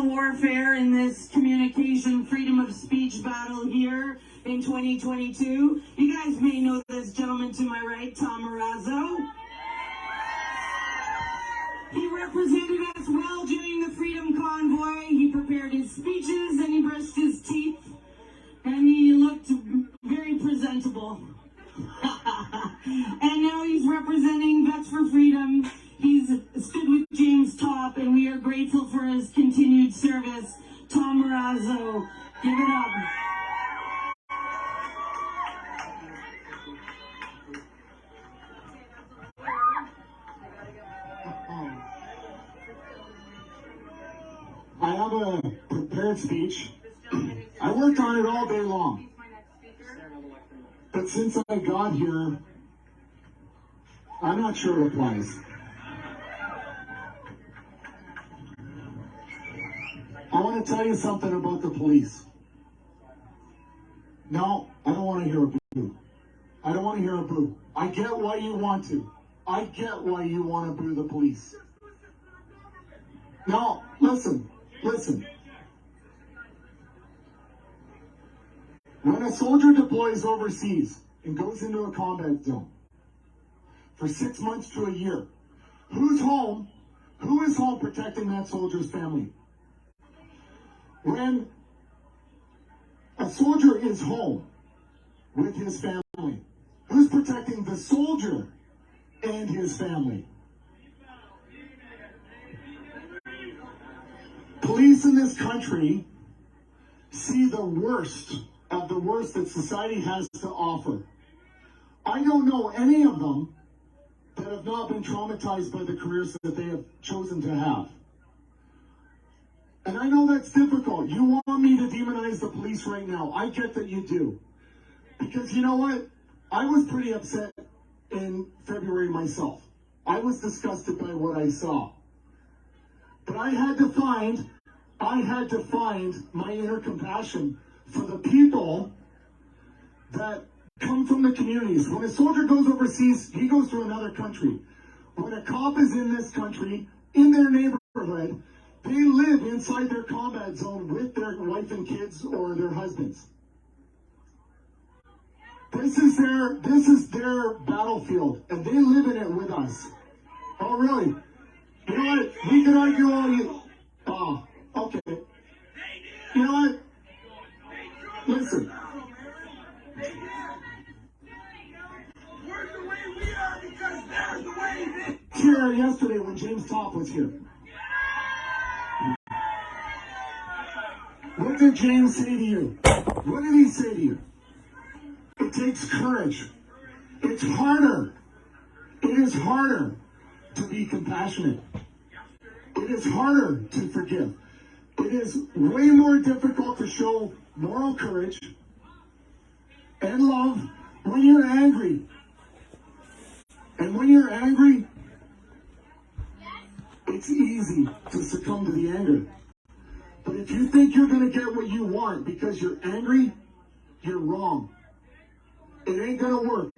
warfare in this communication freedom of speech battle here in 2022. You guys may know this gentleman to my right, Tom Marazzo. He represented us well during the Freedom Convoy. He prepared his speeches and he brushed his teeth and he looked very presentable. And now he's representing Vets for Freedom. He's stood with James Top, and we are grateful for his continued service. Tom Marazzo, give it up. I have a prepared speech. I worked on it all day long. But since I got here, I'm not sure it applies. I want to tell you something about the police. No, I don't want to hear a boo. I don't want to hear a boo. I get why you want to. I get why you want to boo the police. Now, listen. When a soldier deploys overseas and goes into a combat zone for 6 months to a year, who's home? Who is home protecting that soldier's family? When a soldier is home with his family, who's protecting the soldier and his family? Police in this country see the worst of the worst that society has to offer. I don't know any of them that have not been traumatized by the careers that they have chosen to have. And I know that's difficult. You want me to demonize the police right now. I get that you do. Because you know what? I was pretty upset in February myself. I was disgusted by what I saw. But I had to find my inner compassion for the people that come from the communities. When a soldier goes overseas, he goes to another country. When a cop is in this country, in their neighborhood, they live inside their combat zone with their wife and kids or their husbands. This is their battlefield, and they live in it with us. Oh, really? You know what? We can argue all you... Oh, okay. You know what? Listen. Here yesterday when James Top was here. What did James say to you? What did he say to you? It takes courage. It's harder. It is harder to be compassionate. It is harder to forgive. It is way more difficult to show moral courage and love when you're angry. And when you're angry, it's easy to succumb to the anger. But if you think you're going to get what you want because you're angry, you're wrong. It ain't going to work.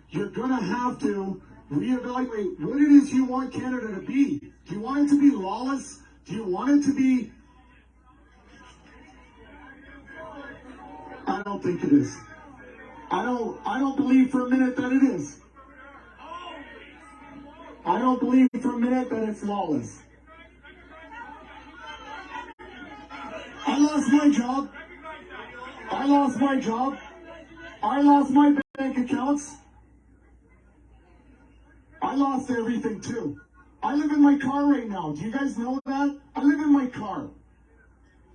You're going to have to reevaluate what it is you want Canada to be. Do you want it to be lawless? Do you want it to be... I don't think it is. I don't believe for a minute that it is. I don't believe for a minute that it's lawless. I lost my job. I lost my job. I lost my bank accounts. I lost everything too. I live in my car right now. Do you guys know that? I live in my car.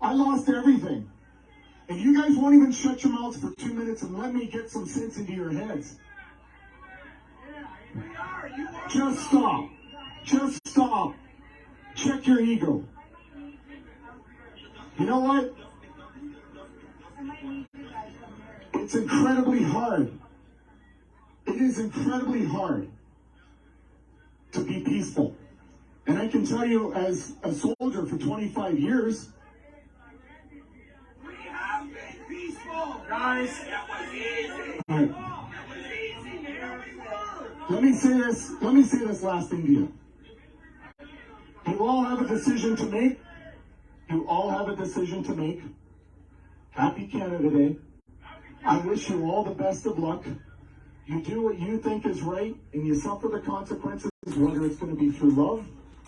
I lost everything. And you guys won't even shut your mouths for 2 minutes and let me get some sense into your heads. Just stop. Just stop. Check your ego. You know what? It's incredibly hard. It is incredibly hard to be peaceful. And I can tell you, as a soldier for 25 years, we have been peaceful. Guys, it was easy. Right. It was easy, man. Let me say this last thing to you. You all have a decision to make. You all have a decision to make. Happy Canada Day. I wish you all the best of luck. You do what you think is right, and you suffer the consequences, whether it's going to be through love,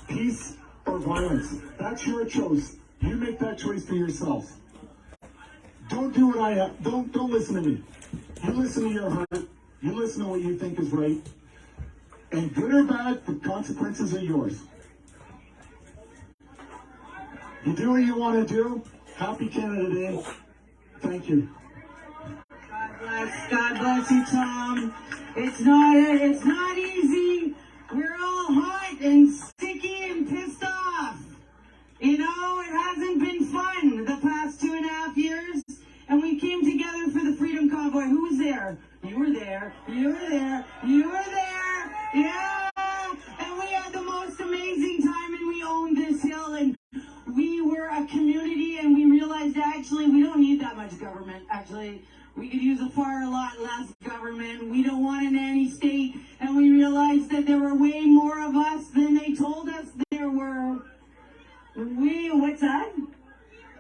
peace, or violence. That's your choice. You make that choice for yourself. Don't do what I have. Don't listen to me. You listen to your heart. You listen to what you think is right. And good or bad, the consequences are yours. You do what you want to do. Happy Canada Day. Thank you. God bless you, Tom. It's not easy. We're all hot and sticky and pissed off. You know, it hasn't been fun the past 2.5 years. And we came together for the Freedom Convoy. Who was there? You were there. You were there. You were there. Yeah. And we had the most amazing time, and we owned this hill, and we were a community, and we realized actually we don't need that much government. Actually, we could use a far lot less government. We don't want a nanny state. And we realized that there were way more of us than they told us there were. What's that?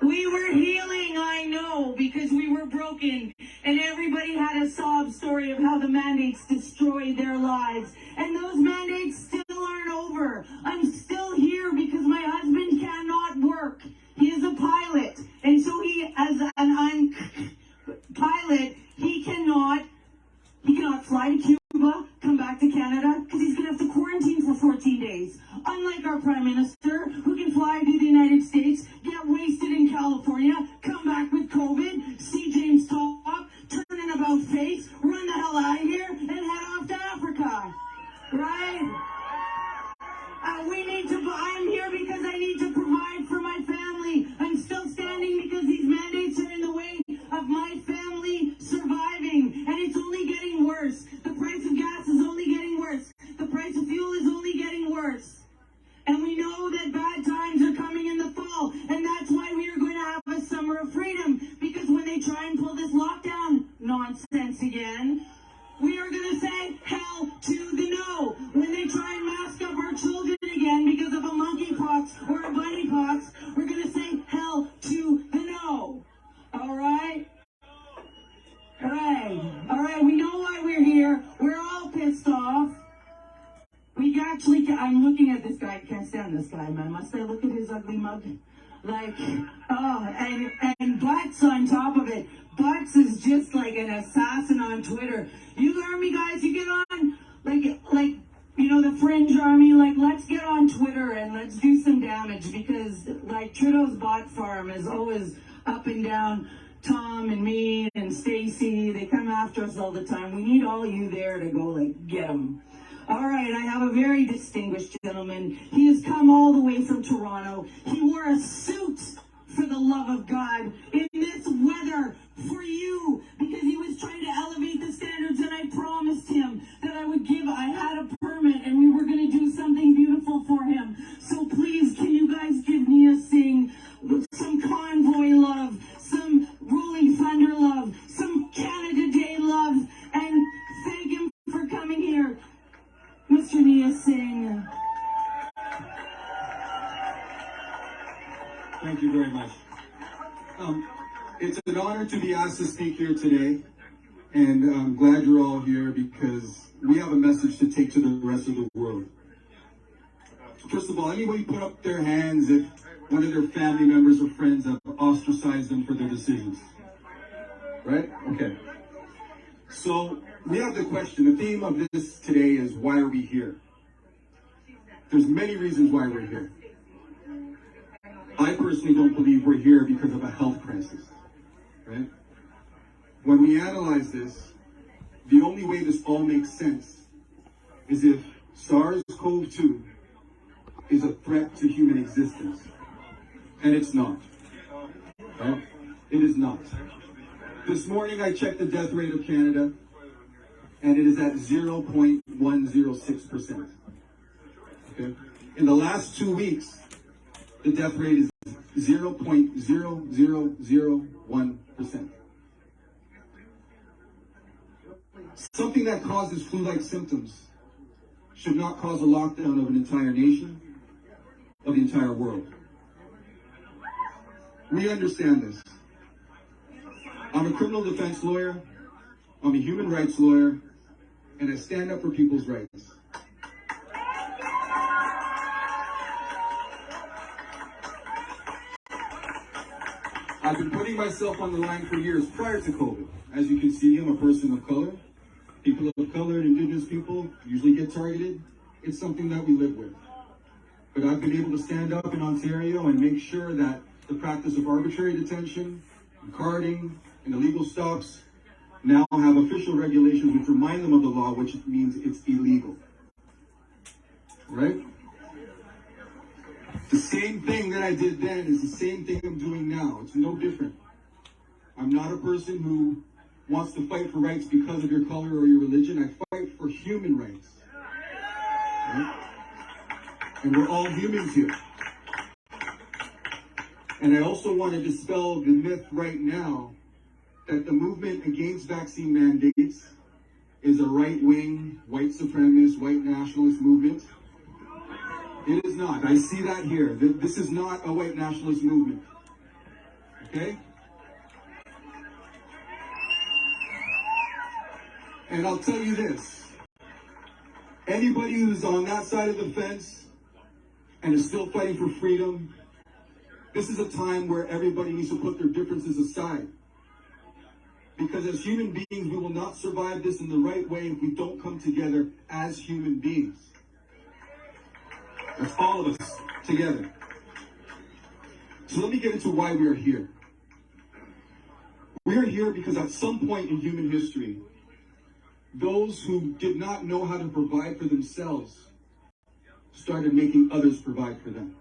We were healing, I know, because we were broken. And everybody had a sob story of how the mandates destroyed their lives. And those mandates still aren't over. I'm still here because my husband cannot work. He is a pilot. And so he, as an pilot, he cannot fly to Cuba, come back to Canada, because he's going to have to quarantine for 14 days. Unlike our Prime Minister, who can fly to the United States, get wasted in California, come back with COVID, see James talk, turn an about face, run the hell out of here, and head off to Africa. Right? I'm here because I need to provide for my family. I'm still standing because these mandates are in the way of my family surviving. And it's only getting worse. The price of gas is only getting worse. The price of fuel is only getting worse. And we know that bad times are coming in the fall. And that's why we are going to have a summer of freedom. Because when they try and pull this lockdown nonsense again, we are going to say hell to the no. When they try and mask up our children again because of a monkeypox or a bunnypox, we're going to say hell to the no. All right? All right. All right. We know why we're here. We're all pissed off. I'm looking at this guy. I can't stand this guy, man. Must I look at his ugly mug? Like, oh, and Butts on top of it. Butts is just like an assassin on Twitter. You army guys, you get on, like, you know, the fringe army, like, let's get on Twitter and let's do some damage, because, like, Trudeau's bot farm is always up and down. Tom and me and Stacy, they come after us all the time. We need all you there to go, like, get them. All right, I have a very distinguished gentleman. He has come all the way from Toronto. He wore a suit, for the love of God, in this weather for you, because he was trying to elevate the standards, and I promised him that I had a permit, and we were going to do something beautiful for him. So please, can you guys give me a sing, some convoy love, some Rolling Thunder love, some Canada Day love, and thank him for coming here. Mr. Nia Singh. Thank you very much. It's an honor to be asked to speak here today, and I'm glad you're all here because we have a message to take to the rest of the world. First of all, anybody put up their hands if one of their family members or friends have ostracized them for their decisions? Right? Okay. So we have the question. The theme of this today is, why are we here? There's many reasons why we're here. I personally don't believe we're here because of a health crisis, right? When we analyze this, the only way this all makes sense is if SARS-CoV-2 is a threat to human existence. And it's not, right? It is not. This morning I checked the death rate of Canada, and it is at 0.106%. Okay? In the last 2 weeks, the death rate is 0.0001%. Something that causes flu-like symptoms should not cause a lockdown of an entire nation of the entire world. We understand this. I'm a criminal defense lawyer, I'm a human rights lawyer, and I stand up for people's rights. I've been putting myself on the line for years prior to COVID. As you can see, I'm a person of color. People of color and indigenous people usually get targeted. It's something that we live with. But I've been able to stand up in Ontario and make sure that the practice of arbitrary detention, and carding, and illegal stops now have official regulations which remind them of the law, which means it's illegal. Right? The same thing that I did then is the same thing I'm doing now. It's no different. I'm not a person who wants to fight for rights because of your color or your religion. I fight for human rights. Right? And we're all humans here. And I also want to dispel the myth right now that the movement against vaccine mandates is a right-wing, white supremacist, white nationalist movement. It is not. I see that here. This is not a white nationalist movement. Okay? And I'll tell you this. Anybody who's on that side of the fence and is still fighting for freedom, this is a time where everybody needs to put their differences aside. Because as human beings, we will not survive this in the right way if we don't come together as human beings. That's all of us together. So let me get into why we are here. We are here because at some point in human history, those who did not know how to provide for themselves started making others provide for them.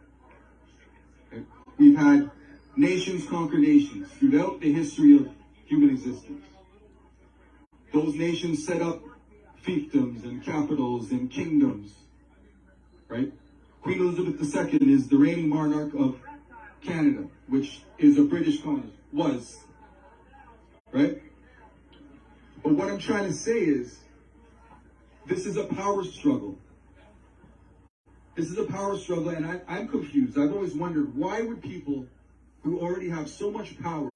Okay? We've had nations conquer nations throughout the history of human existence. Those nations set up fiefdoms and capitals and kingdoms, right? Queen Elizabeth II is the reigning monarch of Canada, which is a British colony, was, right? But what I'm trying to say is, this is a power struggle. This is a power struggle, and I'm confused. I've always wondered, why would people who already have so much power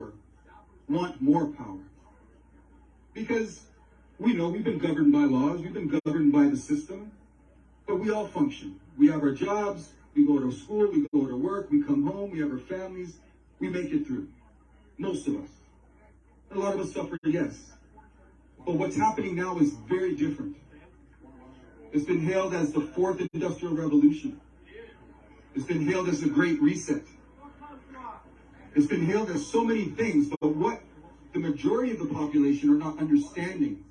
want more power? Because we know we've been governed by laws, we've been governed by the system, but we all function. We have our jobs, we go to school, we go to work, we come home, we have our families, we make it through. Most of us. A lot of us suffer, yes. But what's happening now is very different. It's been hailed as the fourth industrial revolution. It's been hailed as the Great Reset. It's been hailed as so many things, but what the majority of the population are not understanding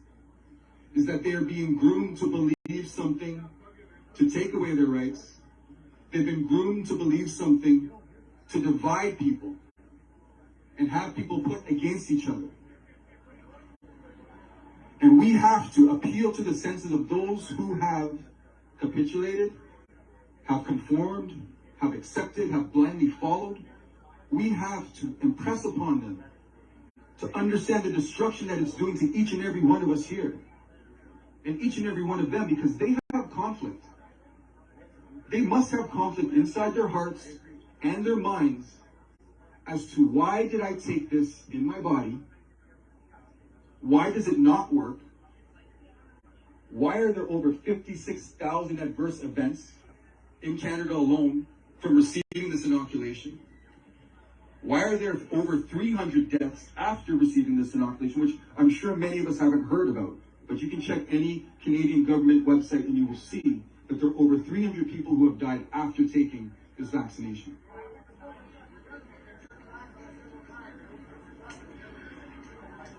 is that they are being groomed to believe something to take away their rights. They've been groomed to believe something to divide people and have people put against each other. And we have to appeal to the senses of those who have capitulated, have conformed, have accepted, have blindly followed. We have to impress upon them to understand the destruction that it's doing to each and every one of us here. And each and every one of them, because they have conflict. They must have conflict inside their hearts and their minds as to why did I take this in my body? Why does it not work? Why are there over 56,000 adverse events in Canada alone from receiving this inoculation? Why are there over 300 deaths after receiving this inoculation, which I'm sure many of us haven't heard about? But you can check any Canadian government website and you will see that there are over 300 people who have died after taking this vaccination.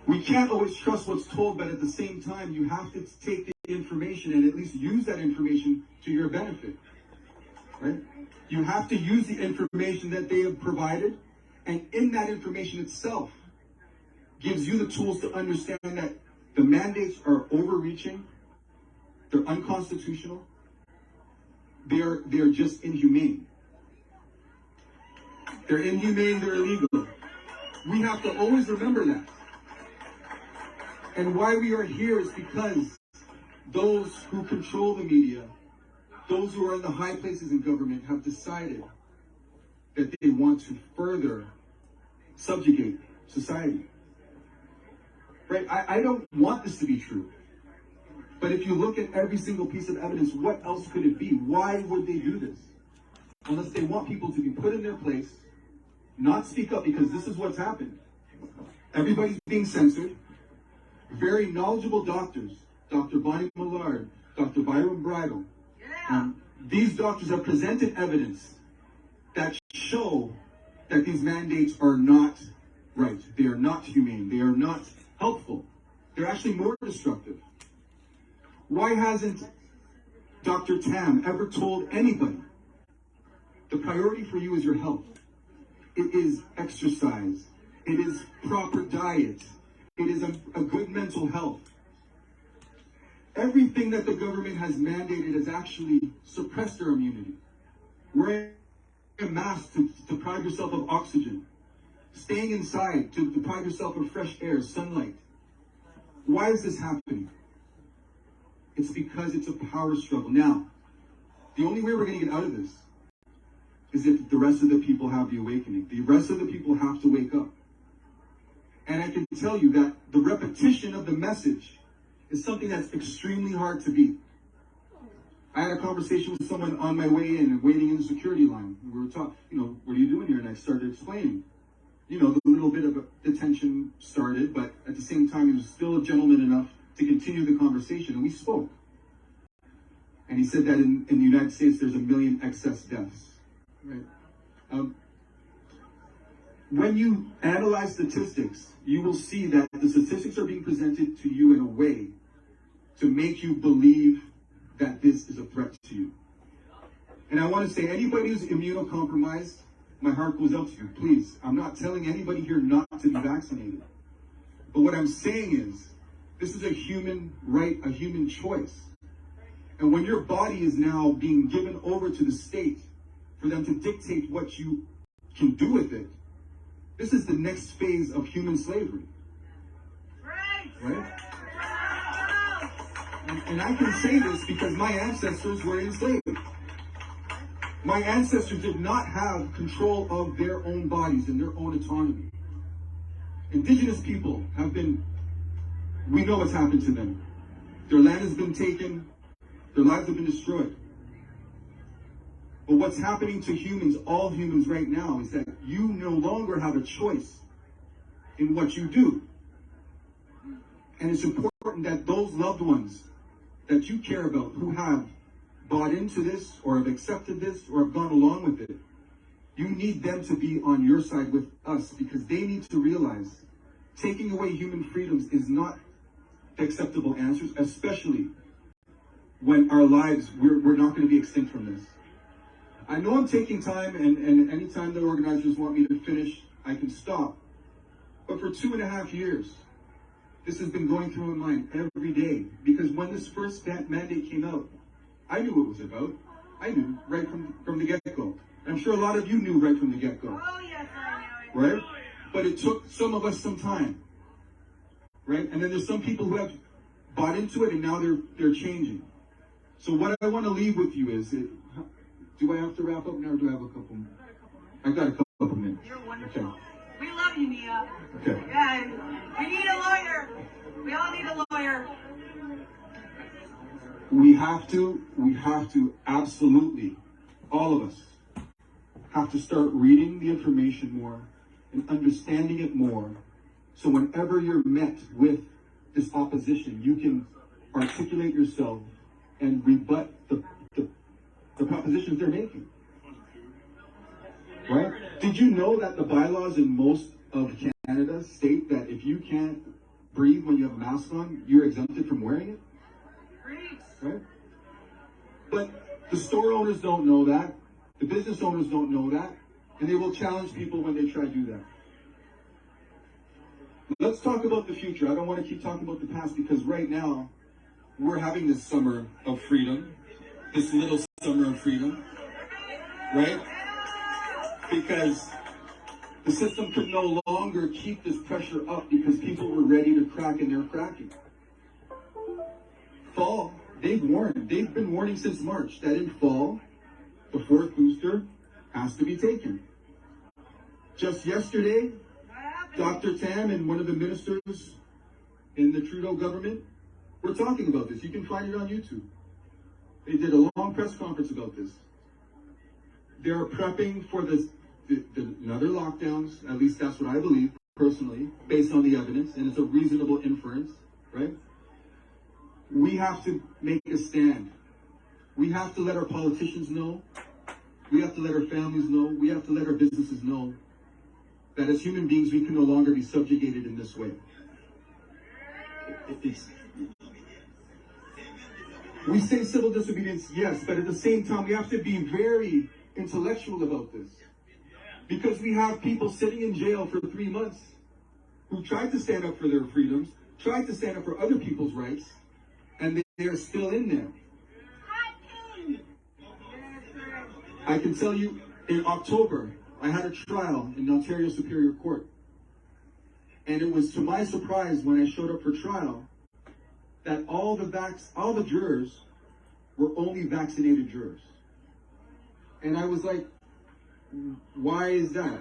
We can't always trust what's told, but at the same time, you have to take the information and at least use that information to your benefit, right? You have to use the information that they have provided, and in that information itself gives you the tools to understand that the mandates are overreaching, they're unconstitutional, they're just inhumane. They're inhumane, they're illegal. We have to always remember that. And why we are here is because those who control the media those who are in the high places in government have decided that they want to further subjugate society. Right? I don't want this to be true. But if you look at every single piece of evidence, what else could it be? Why would they do this? Unless they want people to be put in their place, not speak up, because this is what's happened. Everybody's being censored. Very knowledgeable doctors, Dr. Bonnie Millard, Dr. Byron Bridle, these doctors have presented evidence that show that these mandates are not right. They are not humane. They are not helpful. They're actually more destructive. Why hasn't Dr. Tam ever told anybody the priority for you is your health? It is exercise. It is proper diet. It is a good mental health. Everything that the government has mandated has actually suppressed our immunity. Wearing a mask to deprive yourself of oxygen. Staying inside to deprive yourself of fresh air, sunlight. Why is this happening? It's because it's a power struggle. Now, the only way we're going to get out of this is if the rest of the people have the awakening. The rest of the people have to wake up. And I can tell you that the repetition of the message is something that's extremely hard to beat. I had a conversation with someone on my way in and waiting in the security line. We were talking, what are you doing here? And I started explaining. The little bit of the tension started, but at the same time, he was still a gentleman enough to continue the conversation, and we spoke. And he said that in the United States, there's 1 million excess deaths. Right? When you analyze statistics, you will see that the statistics are being presented to you in a way to make you believe that this is a threat to you. And I want to say, anybody who's immunocompromised, my heart goes out to you. Please, I'm not telling anybody here not to be vaccinated. But what I'm saying is, this is a human right, a human choice. And when your body is now being given over to the state for them to dictate what you can do with it, this is the next phase of human slavery. Right? And I can say this because my ancestors were enslaved. My ancestors did not have control of their own bodies and their own autonomy. Indigenous people we know what's happened to them. Their land has been taken, their lives have been destroyed. But what's happening to humans, all humans right now, is that you no longer have a choice in what you do. And it's important that those loved ones that you care about who have bought into this or have accepted this or have gone along with it, you need them to be on your side with us, because they need to realize taking away human freedoms is not acceptable answers, especially when our lives, we're not going to be extinct from this. I know I'm taking time, and anytime the organizers want me to finish, I can stop. But for 2.5 years, this has been going through my mind every day, because when this first mandate came out, I knew what it was about. I knew right from the get-go. I'm sure a lot of you knew right from the get-go. Oh, yes, I know. Right? But it took some of us some time. Right? And then there's some people who have bought into it, and now they're changing. So what I want to leave with you is, do I have to wrap up now, or do I have a couple minutes? I got a couple minutes. You're wonderful. Okay. We love you, Mia. Okay. Yeah, we need a lawyer. We all need a lawyer. We have to absolutely, all of us, have to start reading the information more and understanding it more, so whenever you're met with this opposition, you can articulate yourself and rebut the propositions they're making. Right? Did you know that the bylaws in most of Canada state that if you can't breathe when you have a mask on, you're exempted from wearing it? Right? But the store owners don't know that. The business owners don't know that. And they will challenge people when they try to do that. Let's talk about the future. I don't want to keep talking about the past, because right now we're having this summer of freedom. This little summer of freedom. Right? Because the system could no longer keep this pressure up, because people were ready to crack, and they're cracking. Fall, They've warned. They've been warning since March that in fall, the fourth booster has to be taken. Just yesterday, Dr. Tam and one of the ministers in the Trudeau government were talking about this. You can find it on YouTube. They did a long press conference about this. They're prepping for another lockdowns. At least that's what I believe personally, based on the evidence, and it's a reasonable inference, right? We have to make a stand. We have to let our politicians know. We have to let our families know. We have to let our businesses know that as human beings, we can no longer be subjugated in this way. We say civil disobedience, yes, but at the same time, we have to be very intellectual about this. Because we have people sitting in jail for 3 months who tried to stand up for their freedoms, tried to stand up for other people's rights, and they are still in there. I can tell you, in October, I had a trial in Ontario Superior Court. And it was to my surprise when I showed up for trial that all the jurors were only vaccinated jurors. And I was like, why is that?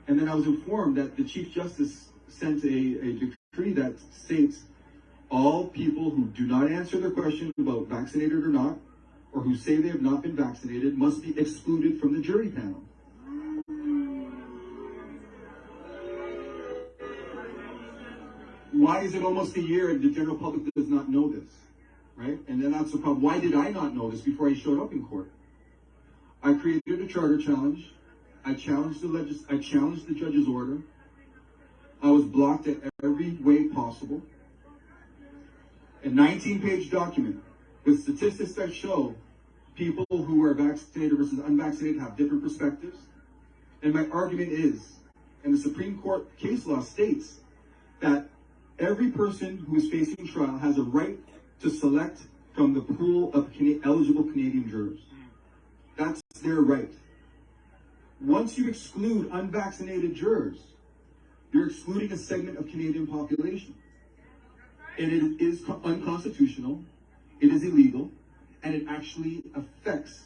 And then I was informed that the Chief Justice sent a decree that states all people who do not answer the question about vaccinated or not, or who say they have not been vaccinated, must be excluded from the jury panel. Why is it almost a year and the general public does not know this, right? And then that's the problem. Why did I not know this before I showed up in court? I created a charter challenge. I challenged the judge's order. I was blocked at every way possible. A 19-page document with statistics that show people who are vaccinated versus unvaccinated have different perspectives. And my argument is, and the Supreme Court case law states, that every person who is facing trial has a right to select from the pool of eligible Canadian jurors. That's their right. Once you exclude unvaccinated jurors, you're excluding a segment of Canadian population. And it is unconstitutional, it is illegal, and it actually affects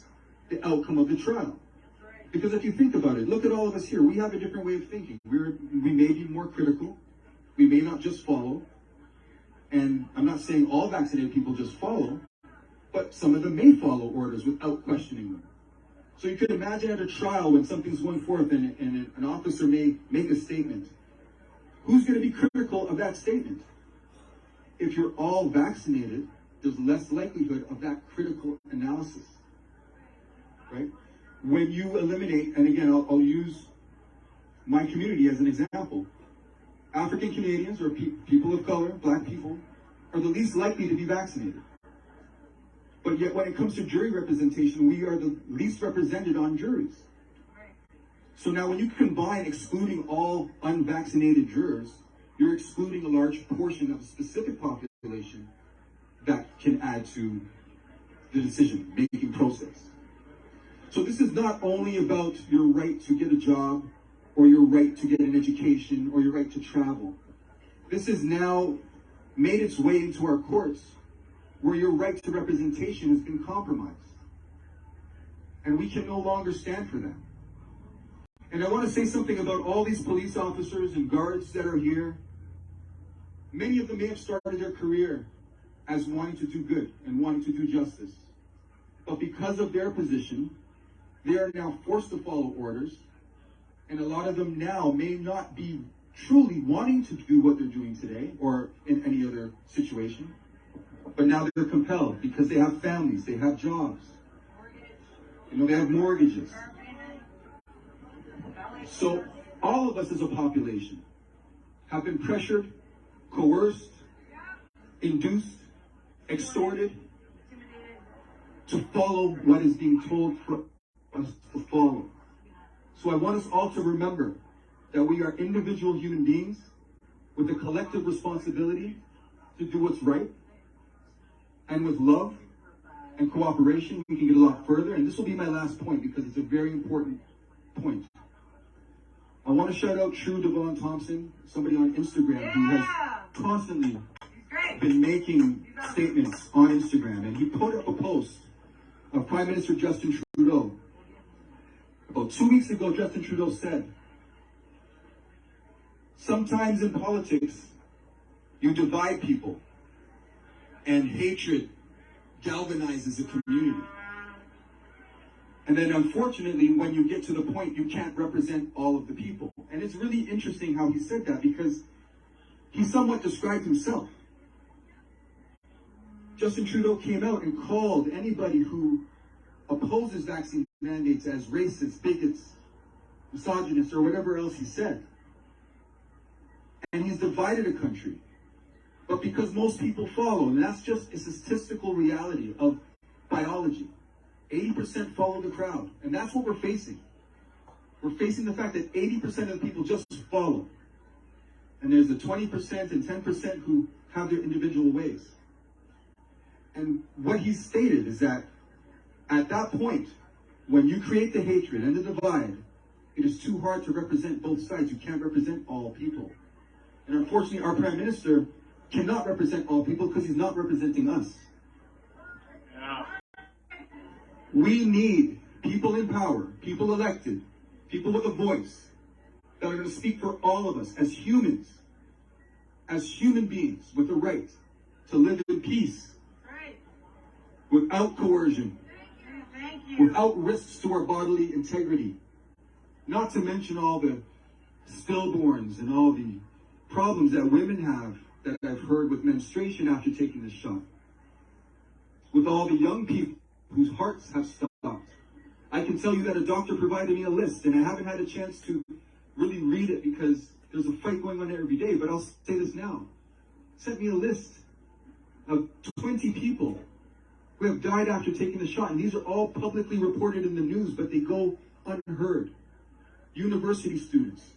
the outcome of the trial. Because if you think about it, look at all of us here. We have a different way of thinking. We may be more critical. We may not just follow. And I'm not saying all vaccinated people just follow, but some of them may follow orders without questioning them. So you could imagine at a trial when something's going forth and an officer may make a statement. Who's going to be critical of that statement? If you're all vaccinated, there's less likelihood of that critical analysis, right? When you eliminate, and again, I'll use my community as an example. African Canadians or people of color, black people, are the least likely to be vaccinated. But yet when it comes to jury representation, we are the least represented on juries. So now when you combine excluding all unvaccinated jurors, you're excluding a large portion of a specific population that can add to the decision-making process. So this is not only about your right to get a job, or your right to get an education, or your right to travel. This has now made its way into our courts, where your right to representation has been compromised. And we can no longer stand for that. And I want to say something about all these police officers and guards that are here. Many of them may have started their career as wanting to do good and wanting to do justice. But because of their position, they are now forced to follow orders. And a lot of them now may not be truly wanting to do what they're doing today or in any other situation. But now they're compelled because they have families, they have jobs. They have mortgages. So all of us as a population have been pressured, coerced, induced, extorted to follow what is being told for us to follow. So I want us all to remember that we are individual human beings with a collective responsibility to do what's right. And with love and cooperation, we can get a lot further. And this will be my last point because it's a very important point. I want to shout out True Devon Thompson, somebody on Instagram who has constantly been making statements on Instagram, and he put up a post of Prime Minister Justin Trudeau. About 2 weeks ago, Justin Trudeau said, sometimes in politics, you divide people, and hatred galvanizes a community. And then unfortunately, when you get to the point, you can't represent all of the people. And it's really interesting how he said that, because he somewhat described himself. Justin Trudeau came out and called anybody who opposes vaccine mandates as racist, bigots, misogynists, or whatever else he said. And he's divided a country. But because most people follow, and that's just a statistical reality of biology. 80% follow the crowd, and that's what we're facing. We're facing the fact that 80% of the people just follow. And there's the 20% and 10% who have their individual ways. And what he stated is that at that point, when you create the hatred and the divide, it is too hard to represent both sides. You can't represent all people. And unfortunately, our Prime Minister cannot represent all people because he's not representing us. Yeah. We need people in power, people elected, people with a voice that are going to speak for all of us as humans, as human beings with the right to live in peace, Right. without coercion, Thank you. without risks to our bodily integrity. Not to mention all the stillborns and all the problems that women have that I've heard with menstruation after taking this shot. With all the young people whose hearts have stopped. I can tell you that a doctor provided me a list, and I haven't had a chance to really read it because there's a fight going on every day, but I'll say this now. Sent me a list of 20 people who have died after taking the shot, and these are all publicly reported in the news, but they go unheard. University students,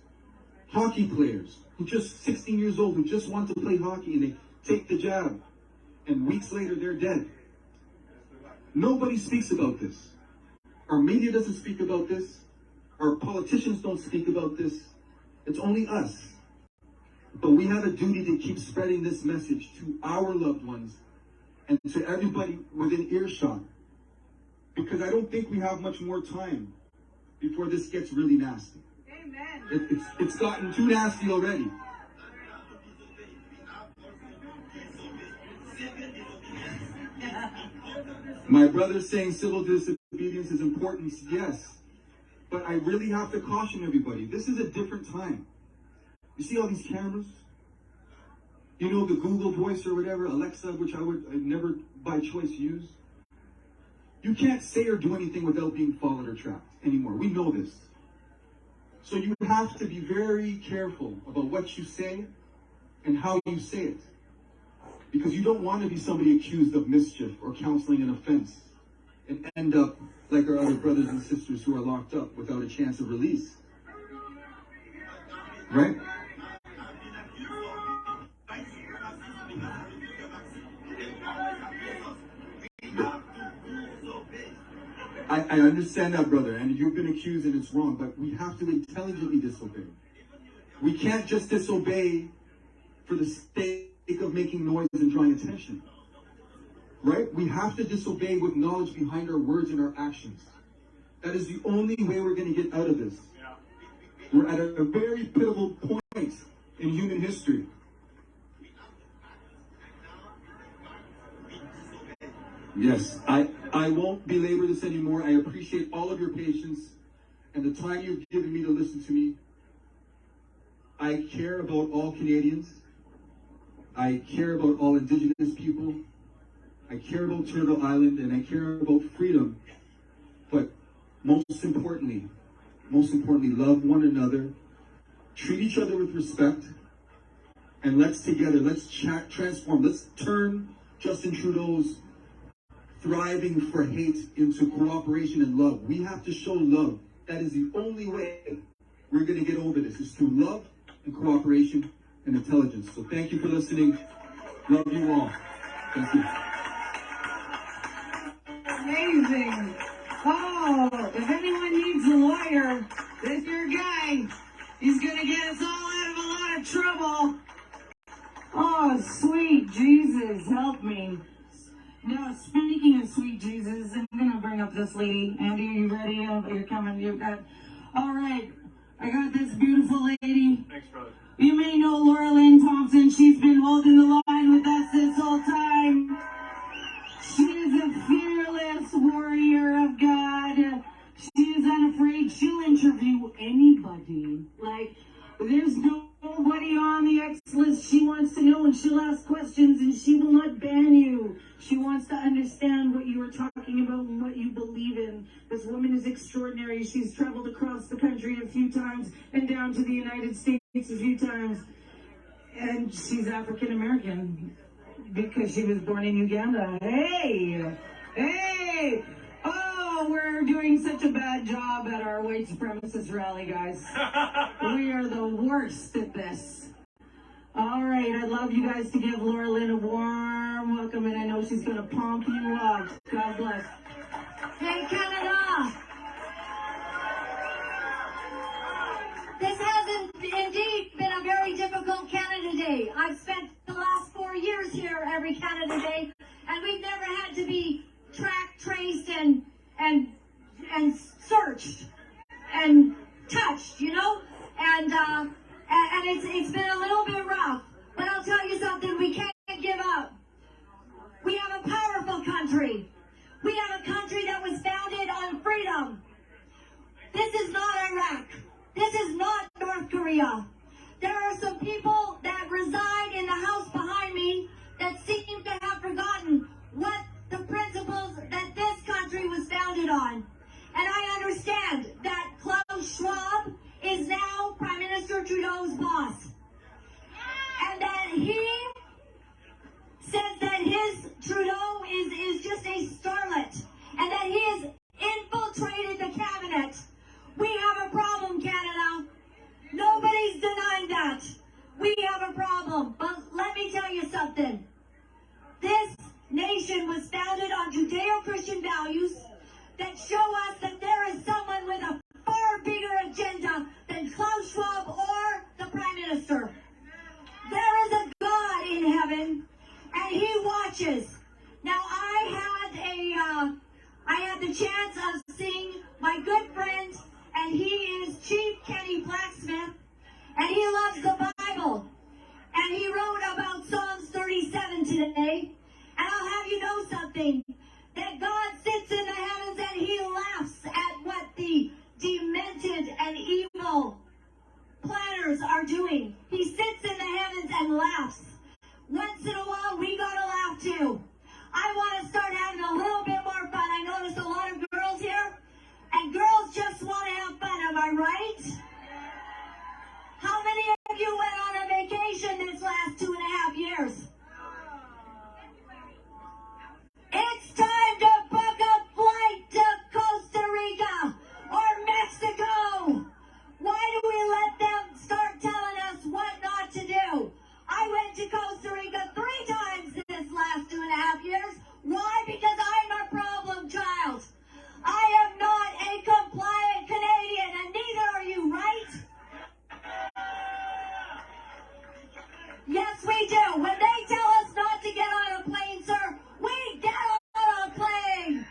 hockey players, who just 16 years old, who just want to play hockey, and they take the jab, and weeks later they're dead. Nobody speaks about this. Our media doesn't speak about this. Our politicians don't speak about this. It's only us. But we have a duty to keep spreading this message to our loved ones and to everybody within earshot. Because I don't think we have much more time before this gets really nasty. Amen. It's gotten too nasty already. My brother's saying civil disobedience is important, yes. But I really have to caution everybody. This is a different time. You see all these cameras? You know, the Google Voice or whatever, Alexa, which I'd never by choice use. You can't say or do anything without being followed or tracked anymore. We know this. So you have to be very careful about what you say and how you say it. Because you don't want to be somebody accused of mischief or counseling an offense and end up like our other brothers and sisters who are locked up without a chance of release. Right? I understand that, brother, and you've been accused and it's wrong, but we have to intelligently disobey. We can't just disobey for the sake of making noise and drawing attention. Right? We have to disobey with knowledge behind our words and our actions. That is the only way we're going to get out of this. We're at a very pivotal point in human history. Yes, I won't belabor this anymore. I appreciate all of your patience and the time you've given me to listen to me. I care about all Canadians. I care about all Indigenous people. I care about Turtle Island, and I care about freedom. But most importantly, love one another, treat each other with respect, and let's transform. Let's turn Justin Trudeau's thriving for hate into cooperation and love. We have to show love. That is the only way we're going to get over this, is through love and cooperation and intelligence. So thank you for listening. Love you all. Thank you. Amazing. Oh, if anyone needs a lawyer, this your guy. He's gonna get us all out of a lot of trouble. Oh, Oh, sweet Jesus, help me. Now, speaking of sweet Jesus, I'm going to bring up this lady. Andy, are you ready? You're coming. You've got... All right. I got this beautiful lady. Thanks, brother. You may know Laura Lynn Thompson. She's been holding the line with us this whole time. She is a fearless warrior of God. She is unafraid. She'll interview anybody. Like, there's nobody on the X list she wants to know, and she'll ask questions, and she will not ban you. She wants to understand what you are talking about and what you believe in. This woman is extraordinary. She's traveled across the country a few times and down to the United States a few times. And she's African American because she was born in Uganda. Hey! Hey! Oh, we're doing such a bad job at our white supremacist rally, guys. We are the worst at this. All right, I'd love you guys to give Laura Lynn a warm welcome, and I know she's going to pump you up. God bless. Hey, Canada! This has indeed been a very difficult Canada Day. I've spent the last 4 years here every Canada Day, and we've never had to be tracked, traced, and searched and touched, you know? And it's been a little bit rough. But I'll tell you something, we can't give up. We have a powerful country. We have a country that was founded on freedom. This is not Iraq. This is not North Korea. There are some people that reside in the house behind me that seem to have forgotten what the principles that this country was founded on. And I understand that Klaus Schwab is now Prime Minister Trudeau's boss. And that he says that his Trudeau is just a starlet. And that he has infiltrated the cabinet. We have a problem, Canada. Nobody's denying that. We have a problem. But let me tell you something. This nation was founded on Judeo-Christian values that show us that there is someone with a far bigger agenda than Klaus Schwab or the Prime Minister. There is a God in heaven, and He watches. Now, I had the chance of seeing my good friend, and he is Chief Kenny Blacksmith, and he loves the Bible. And he wrote about Psalms 37 today. And I'll have you know something, that God sits in the heavens and He laughs at what the demented and evil planners are doing. He sits in the heavens and laughs. Once in a while, we gotta laugh too. I want to start having a little bit more fun. I noticed a lot of girls here, and girls just want to have fun, am I right? How many of you went on a vacation this last 2.5 years? It's time to book a flight to Costa Rica or Mexico. Why do we let them start telling us what not to do? I went to Costa Rica 3 times this last 2.5 years. Why? Because I'm a problem child. I am not a compliant Canadian, and neither are you, right? Yes, we do. When they tell us not to get on a plane, sir, we get on a plane.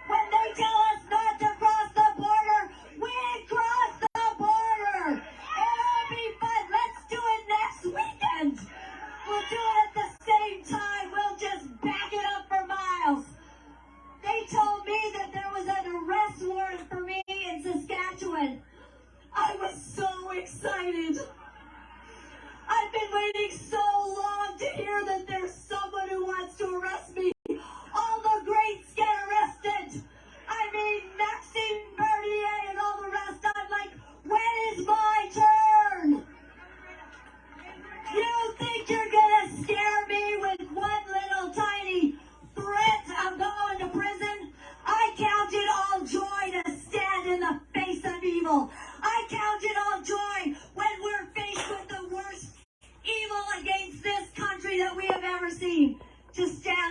When they tell us not to cross the border, we cross the border. It'll be fun. Let's do it next weekend. We'll do it at the same time. We'll just back it up for miles. They told me that there was an arrest warrant for me in Saskatchewan. I was so excited. I've been waiting so long to hear that there's someone who wants to arrest me. All the greats get arrested. I mean, Maxime Bernier and all the rest. I'm like, when is my turn? You think you're gonna scare me with one little tiny threat of going to prison? I count it all joy to stand in the face of evil. I count it all joy when we're faced with the worst evil against this country that we have ever seen.